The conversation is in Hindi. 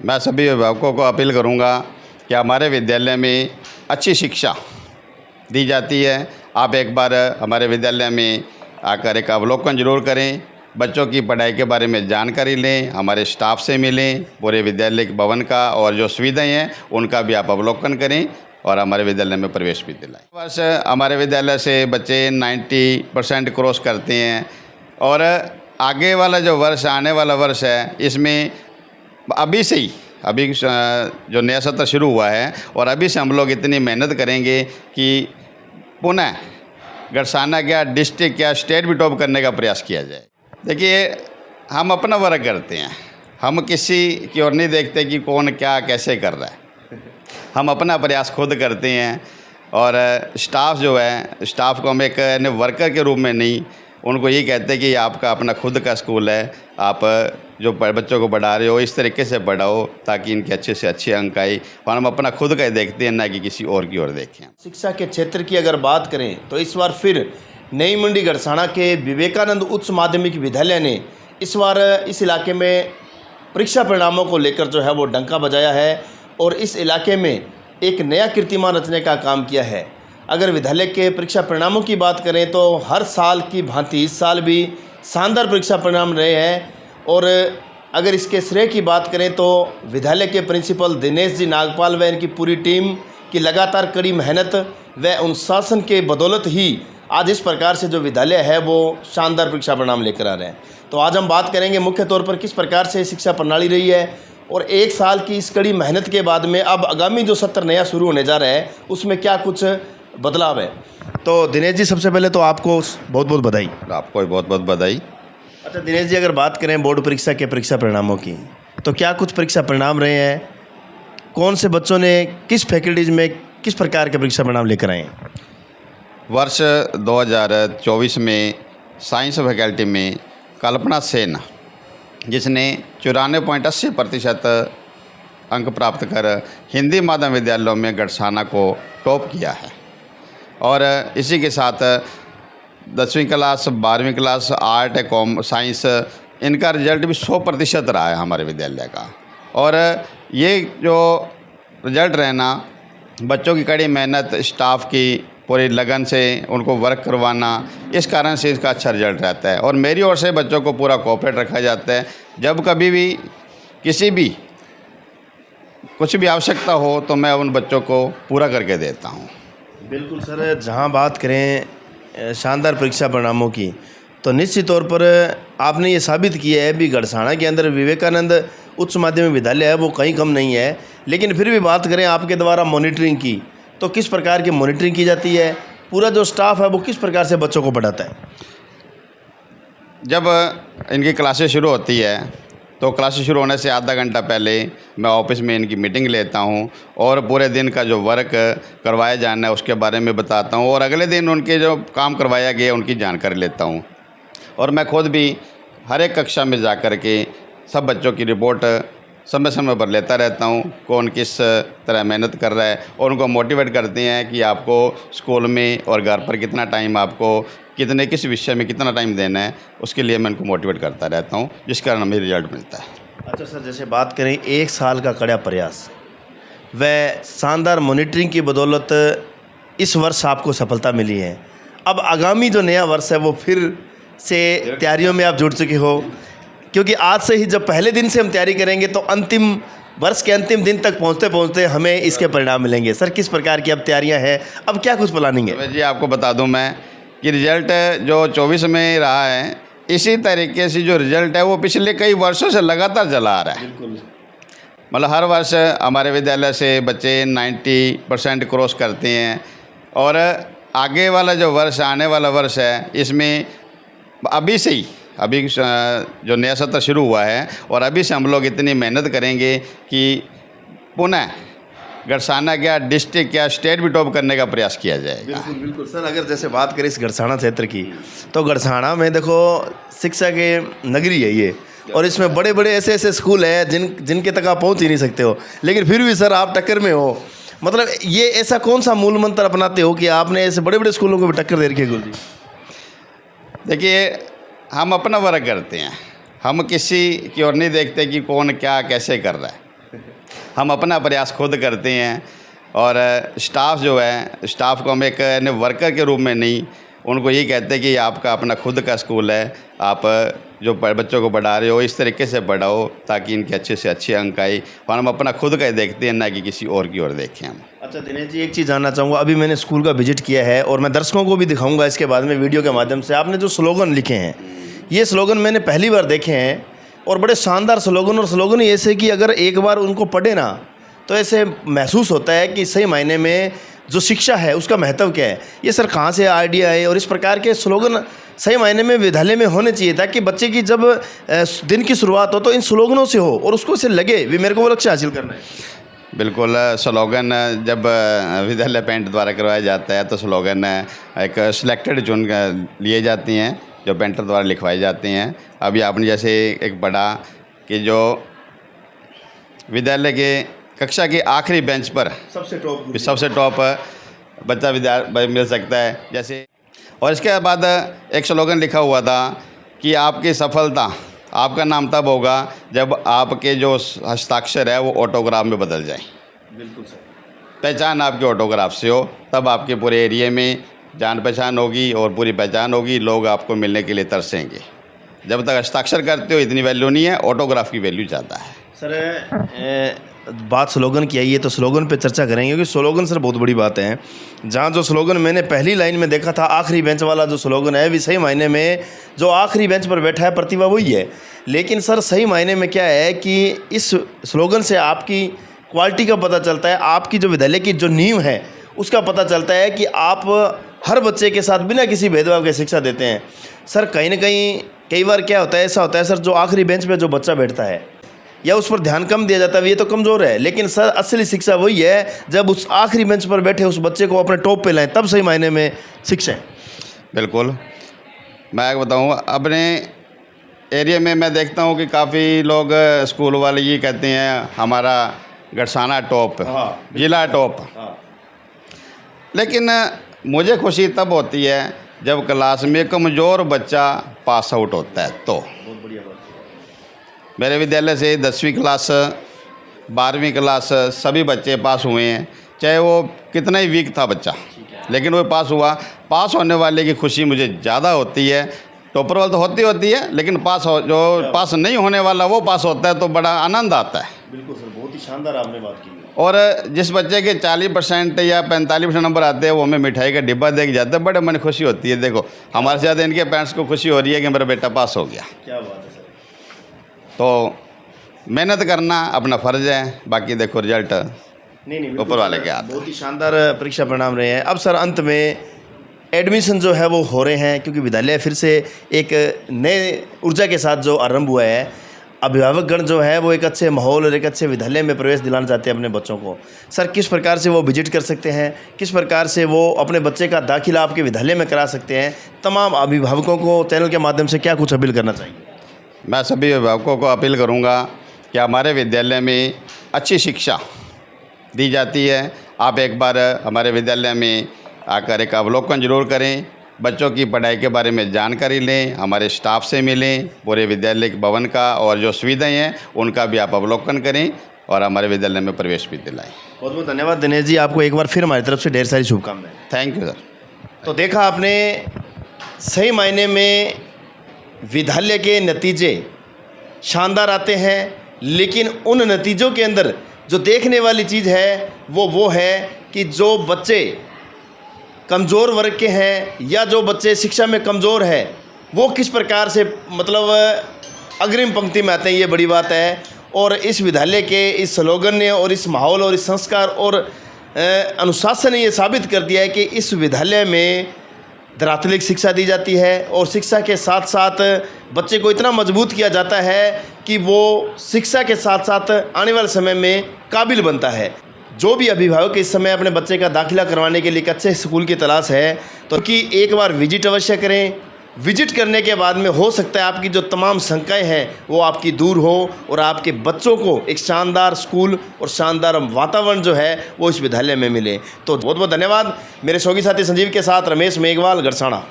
मैं सभी अभिभावकों को अपील करूंगा कि हमारे विद्यालय में अच्छी शिक्षा दी जाती है। आप एक बार हमारे विद्यालय में आकर एक अवलोकन ज़रूर करें, बच्चों की पढ़ाई के बारे में जानकारी लें, हमारे स्टाफ से मिलें, पूरे विद्यालय के भवन का और जो सुविधाएं हैं उनका भी आप अवलोकन करें और हमारे विद्यालय में प्रवेश भी दिलाएं। वर्ष हमारे विद्यालय से बच्चे 90% क्रॉस करते हैं और आगे वाला जो वर्ष, आने वाला वर्ष है, इसमें अभी से ही जो नया सत्र शुरू हुआ है और अभी से हम लोग इतनी मेहनत करेंगे कि पुनः गड़साना क्या, डिस्ट्रिक्ट क्या, स्टेट भी टॉप करने का प्रयास किया जाए। देखिए, हम अपना वर्क करते हैं, हम किसी की ओर नहीं देखते कि कौन क्या कैसे कर रहा है। हम अपना प्रयास खुद करते हैं और स्टाफ जो है, स्टाफ को हम एक वर्कर के रूप में नहीं, उनको ये कहते हैं कि आपका अपना खुद का स्कूल है, आप जो बच्चों को पढ़ा रहे हो इस तरीके से पढ़ाओ ताकि इनके अच्छे से अच्छे अंक आए, और हम अपना खुद का ही देखते हैं, ना कि किसी और की ओर देखें। शिक्षा के क्षेत्र की अगर बात करें तो इस बार फिर नई मंडी गड़साना के विवेकानंद उच्च माध्यमिक विद्यालय ने इस बार इस इलाके में परीक्षा परिणामों को लेकर जो है वो डंका बजाया है और इस इलाके में एक नया कीर्तिमान रचने का काम किया है। अगर विद्यालय के परीक्षा परिणामों की बात करें तो हर साल की भांति इस साल भी शानदार परीक्षा परिणाम रहे हैं। और अगर इसके श्रेय की बात करें तो विद्यालय के प्रिंसिपल दिनेश जी नागपाल व इनकी पूरी टीम की लगातार कड़ी मेहनत व अनुशासन के बदौलत ही आज इस प्रकार से जो विद्यालय है वो शानदार परीक्षा परिणाम लेकर आ रहे हैं। तो आज हम बात करेंगे मुख्य तौर पर किस प्रकार से शिक्षा प्रणाली रही है और एक साल की इस कड़ी मेहनत के बाद में अब आगामी जो सत्र नया शुरू होने जा रहा है उसमें क्या कुछ बदलाव है। तो दिनेश जी, सबसे पहले तो आपको बहुत बहुत बधाई। आपको भी बहुत बहुत बधाई। अच्छा दिनेश जी, अगर बात करें बोर्ड परीक्षा के परीक्षा परिणामों की तो क्या कुछ परीक्षा परिणाम रहे हैं? कौन से बच्चों ने किस फैकल्टीज में किस प्रकार के परीक्षा परिणाम लेकर आए हैं? वर्ष 2024 में साइंस फैकल्टी में कल्पना सेन, जिसने 94.80% अंक प्राप्त कर हिंदी माध्यम विद्यालयों में गड़साना को टॉप किया है। और इसी के साथ 10वीं क्लास, 12वीं क्लास, आर्ट, कॉम, साइंस, इनका रिजल्ट भी 100% रहा है हमारे विद्यालय का। और ये जो रिजल्ट रहना, बच्चों की कड़ी मेहनत, स्टाफ की पूरी लगन से उनको वर्क करवाना, इस कारण से इसका अच्छा रिजल्ट रहता है। और मेरी ओर से बच्चों को पूरा कोऑपरेट रखा जाता है। जब कभी भी किसी भी कुछ भी आवश्यकता हो तो मैं उन बच्चों को पूरा करके देता हूँ। बिल्कुल सर, जहाँ बात करें शानदार परीक्षा परिणामों की तो निश्चित तौर पर आपने ये साबित किया है भी गड़साना के अंदर विवेकानंद उच्च माध्यमिक विद्यालय है वो कहीं कम नहीं है। लेकिन फिर भी बात करें आपके द्वारा मॉनिटरिंग की तो किस प्रकार की मॉनिटरिंग की जाती है? पूरा जो स्टाफ है वो किस प्रकार से बच्चों को पढ़ाता है? जब इनकी क्लासेस शुरू होती है तो क्लासेस शुरू होने से आधा घंटा पहले मैं ऑफिस में इनकी मीटिंग लेता हूं और पूरे दिन का जो वर्क करवाया जाना है उसके बारे में बताता हूं और अगले दिन उनके जो काम करवाया गया उनकी जानकारी लेता हूं। और मैं खुद भी हर एक कक्षा में जा कर के सब बच्चों की रिपोर्ट समय समय पर लेता रहता हूं, कौन किस तरह मेहनत कर रहा है, और उनको मोटिवेट करते हैं कि आपको स्कूल में और घर पर कितना टाइम, आपको कितने किस विषय में कितना टाइम देना है, उसके लिए मैं उनको मोटिवेट करता रहता हूं, जिस कारण हमें रिजल्ट मिलता है। अच्छा सर, जैसे बात करें एक साल का कड़ा प्रयास व शानदार मॉनिटरिंग की बदौलत इस वर्ष आपको सफलता मिली है। अब आगामी जो नया वर्ष है वो फिर से तैयारियों में आप जुट चुके हो, क्योंकि आज से ही जब पहले दिन से हम तैयारी करेंगे तो अंतिम वर्ष के अंतिम दिन तक पहुंचते पहुंचते हमें इसके परिणाम मिलेंगे। सर, किस प्रकार की अब तैयारियां हैं, अब क्या कुछ प्लानिंग है? जी, आपको बता दूं मैं कि रिजल्ट जो 24 में रहा है, इसी तरीके से जो रिजल्ट है वो पिछले कई वर्षों से लगातार चला आ रहा है। मतलब हर वर्ष हमारे विद्यालय से बच्चे 90% क्रॉस करते हैं और आगे वाला जो वर्ष, आने वाला वर्ष है, इसमें अभी जो नया सत्र शुरू हुआ है और अभी से हम लोग इतनी मेहनत करेंगे कि पुनः गड़साना क्या, डिस्ट्रिक्ट क्या, स्टेट भी टॉप करने का प्रयास किया जाएगा। बिल्कुल बिल्कुल सर, अगर जैसे बात करें इस गड़साना क्षेत्र की तो गड़साना में देखो शिक्षा के नगरी है ये, और इसमें बड़े बड़े ऐसे ऐसे स्कूल हैं जिनके तक आप पहुंच ही नहीं सकते हो, लेकिन फिर भी सर आप टक्कर में हो। मतलब ये ऐसा कौन सा मूल मंत्र अपनाते हो कि आपने ऐसे बड़े बड़े स्कूलों को भी टक्कर दे रखी है? गुरु जी, देखिए, हम अपना वर्क करते हैं, हम किसी की ओर नहीं देखते कि कौन क्या कैसे कर रहा है। हम अपना प्रयास खुद करते हैं और स्टाफ जो है, स्टाफ को हम एक वर्कर के रूप में नहीं, उनको यही कहते हैं कि आपका अपना खुद का स्कूल है, आप जो बच्चों को पढ़ा रहे हो इस तरीके से पढ़ाओ ताकि इनके अच्छे से अच्छे अंक आए, और हम अपना खुद का ही देखते हैं, ना कि किसी और की ओर देखें हम। अच्छा दिनेश जी, एक चीज़ जानना चाहूँगा, अभी मैंने स्कूल का विजिट किया है और मैं दर्शकों को भी दिखाऊंगा इसके बाद में वीडियो के माध्यम से। आपने जो स्लोगन लिखे हैं, ये स्लोगन मैंने पहली बार देखे हैं और बड़े शानदार स्लोगन, और स्लोगन ही ऐसे कि अगर एक बार उनको पढ़े ना तो ऐसे महसूस होता है कि सही मायने में जो शिक्षा है उसका महत्व क्या है। ये सर कहाँ से आइडिया है, और इस प्रकार के स्लोगन सही मायने में विद्यालय में होने चाहिए ताकि बच्चे की जब दिन की शुरुआत हो तो इन स्लोगनों से हो और उसको इसे लगे भी मेरे को वो लक्ष्य हासिल करना है। बिल्कुल, स्लोगन जब विद्यालय पेंट द्वारा करवाया जाता है तो स्लोगन एक सिलेक्टेड चुन लिए जाती हैं जो पेंटर द्वारा लिखवाए जाते हैं। अभी आपने जैसे एक पढ़ा कि जो विद्यालय के कक्षा के आखिरी बेंच पर सबसे टॉप बच्चा मिल सकता है जैसे, और इसके बाद एक स्लोगन लिखा हुआ था कि आपकी सफलता, आपका नाम तब होगा जब आपके जो हस्ताक्षर है वो ऑटोग्राफ में बदल जाए। बिल्कुल सर, पहचान आपके ऑटोग्राफ से हो, तब आपके पूरे एरिया में जान पहचान होगी और पूरी पहचान होगी, लोग आपको मिलने के लिए तरसेंगे। जब तक हस्ताक्षर करते हो इतनी वैल्यू नहीं है, ऑटोग्राफ की वैल्यू ज़्यादा है। सर बात स्लोगन की आई है तो स्लोगन पे चर्चा करेंगे क्योंकि स्लोगन सर बहुत बड़ी बात है। जहाँ जो स्लोगन मैंने पहली लाइन में देखा था, आखिरी बेंच वाला जो स्लोगन है, भी सही मायने में जो आखिरी बेंच पर बैठा है प्रतिभा वही है। लेकिन सर सही मायने में क्या है कि इस स्लोगन से आपकी क्वालिटी का पता चलता है, आपकी जो विद्यालय की जो नींव है उसका पता चलता है कि आप हर बच्चे के साथ बिना किसी भेदभाव के शिक्षा देते हैं। सर कहीं ना कहीं कई बार क्या होता है, ऐसा होता है सर, जो आखिरी बेंच पे जो बच्चा बैठता है या उस पर ध्यान कम दिया जाता है, ये तो कमज़ोर है। लेकिन सर असली शिक्षा वही है जब उस आखिरी बेंच पर बैठे उस बच्चे को अपने टॉप पे लाएं, तब सही मायने में शिक्षा है। बिल्कुल, मैं बताऊँ अपने एरिया में मैं देखता हूँ कि काफ़ी लोग स्कूल वाले ये कहते हैं हमारा गड़साना टॉप, जिला टॉप। लेकिन मुझे खुशी तब होती है जब क्लास में कमज़ोर बच्चा पास आउट होता है। तो बहुत बढ़िया बात है। मेरे विद्यालय से 10वीं क्लास 12वीं क्लास सभी बच्चे पास हुए हैं, चाहे वो कितना ही वीक था बच्चा, लेकिन वो पास हुआ। पास होने वाले की खुशी मुझे ज़्यादा होती है। टॉपर वाला तो होती है, लेकिन जो पास नहीं होने वाला वो पास होता है तो बड़ा आनंद आता है। बिल्कुल सर, बहुत ही शानदार आपने बात की। और जिस बच्चे के 40% या 45% नंबर आते हैं वो हमें मिठाई का डिब्बा दे के जाते हैं, बड़े मन खुशी होती है। देखो हमारे से ज़्यादा इनके पेरेंट्स को खुशी हो रही है कि मेरा बेटा पास हो गया। क्या बात है सर। तो मेहनत करना अपना फ़र्ज़ है, बाकी देखो रिजल्ट नहीं ऊपर वाले के हाथ। बहुत ही शानदार परीक्षा परिणाम रहे हैं। अब सर अंत में एडमिशन जो है वो हो रहे हैं क्योंकि विद्यालय फिर से एक नए ऊर्जा के साथ जो आरंभ हुआ है। अभिभावकगण जो है वो एक अच्छे माहौल और एक अच्छे विद्यालय में प्रवेश दिलाना चाहते हैं अपने बच्चों को। सर किस प्रकार से वो विजिट कर सकते हैं, किस प्रकार से वो अपने बच्चे का दाखिला आपके विद्यालय में करा सकते हैं, तमाम अभिभावकों को चैनल के माध्यम से क्या कुछ अपील करना चाहिए? मैं सभी अभिभावकों को अपील करूंगा कि हमारे विद्यालय में अच्छी शिक्षा दी जाती है। आप एक बार हमारे विद्यालय में आकर एक अवलोकन जरूर करें, बच्चों की पढ़ाई के बारे में जानकारी लें, हमारे स्टाफ से मिलें, पूरे विद्यालय के भवन का और जो सुविधाएं हैं उनका भी आप अवलोकन करें और हमारे विद्यालय में प्रवेश भी दिलाएं। बहुत बहुत धन्यवाद दिनेश जी, आपको एक बार फिर हमारी तरफ से ढेर सारी शुभकामनाएं। Thank you sir. तो देखा आपने, सही मायने में विद्यालय के नतीजे शानदार आते हैं, लेकिन उन नतीजों के अंदर जो देखने वाली चीज़ है वो है कि जो बच्चे कमज़ोर वर्ग के हैं या जो बच्चे शिक्षा में कमज़ोर है वो किस प्रकार से मतलब अग्रिम पंक्ति में आते हैं, ये बड़ी बात है। और इस विद्यालय के इस स्लोगन ने और इस माहौल और इस संस्कार और अनुशासन ने ये साबित कर दिया है कि इस विद्यालय में धरातलिक शिक्षा दी जाती है और शिक्षा के साथ साथ बच्चे को इतना मजबूत किया जाता है कि वो शिक्षा के साथ साथ आने वाले समय में काबिल बनता है। जो भी अभिभावक इस समय अपने बच्चे का दाखिला करवाने के लिए एक अच्छे स्कूल की तलाश है तो कि एक बार विजिट अवश्य करें। विजिट करने के बाद में हो सकता है आपकी जो तमाम शंकाएं हैं वो आपकी दूर हो और आपके बच्चों को एक शानदार स्कूल और शानदार वातावरण जो है वो इस विद्यालय में मिले। तो बहुत बहुत धन्यवाद। मेरे सहयोगी साथी संजीव के साथ रमेश मेघवाल, गड़साना।